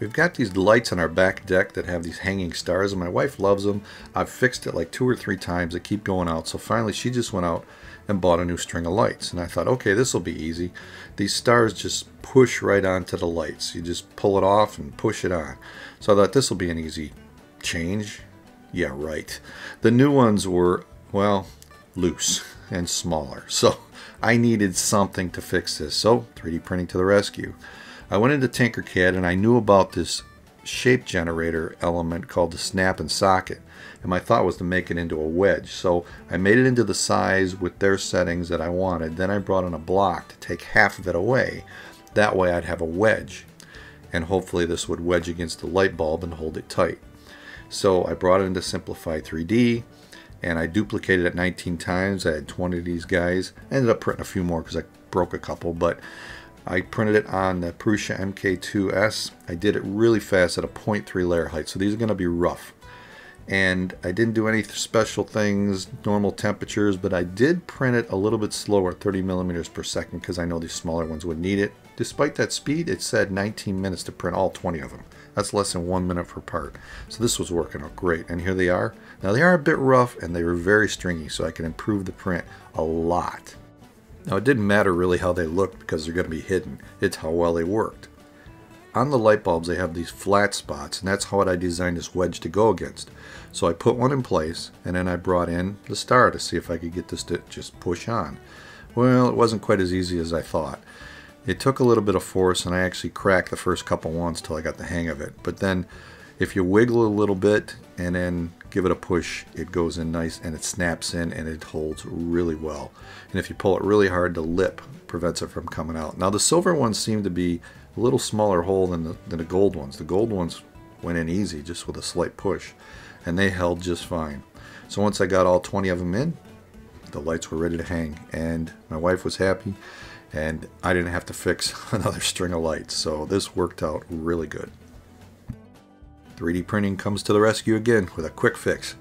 We've got these lights on our back deck that have these hanging stars, and my wife loves them. I've fixed it like 2 or 3 times. They keep going out. So finally she just went out and bought a new string of lights. And I thought, okay, this will be easy. These stars just push right onto the lights. You just pull it off and push it on. So I thought this will be an easy change. Yeah, right. The new ones were, well, loose and smaller. So I needed something to fix this. So 3D printing to the rescue. I went into Tinkercad and I knew about this shape generator element called the snap and socket, and my thought was to make it into a wedge. So I made it into the size with their settings that I wanted. Then I brought in a block to take half of it away. That way I'd have a wedge, and hopefully this would wedge against the light bulb and hold it tight. So I brought it into Simplify 3D and I duplicated it 19 times. I had 20 of these guys. I ended up printing a few more because I broke a couple, but I printed it on the Prusa MK2S. I did it really fast at a 0.3 layer height, so these are going to be rough. And I didn't do any special things, normal temperatures, but I did print it a little bit slower, 30 millimeters per second, because I know these smaller ones would need it. Despite that speed, it said 19 minutes to print all 20 of them. That's less than 1 minute per part. So this was working out great, and here they are. Now they are a bit rough, and they were very stringy, so I can improve the print a lot. Now it didn't matter really how they looked because they're going to be hidden. It's how well they worked. On the light bulbs they have these flat spots, and that's how I designed this wedge to go against. So I put one in place and then I brought in the star to see if I could get this to just push on. Well, it wasn't quite as easy as I thought. It took a little bit of force, and I actually cracked the first couple ones till I got the hang of it. But then if you wiggle a little bit and then give it a push, it goes in nice and it snaps in and it holds really well. And if you pull it really hard, the lip prevents it from coming out. Now the silver ones seem to be a little smaller hole than the gold ones. The gold ones went in easy just with a slight push, and they held just fine. So once I got all 20 of them in, the lights were ready to hang, and my wife was happy, and I didn't have to fix another string of lights. So this worked out really good. 3D printing comes to the rescue again with a quick fix.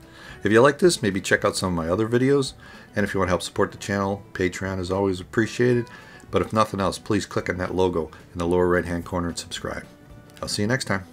If you like this, maybe check out some of my other videos, and if you want to help support the channel, Patreon is always appreciated. But if nothing else, please click on that logo in the lower right hand corner and subscribe. I'll see you next time.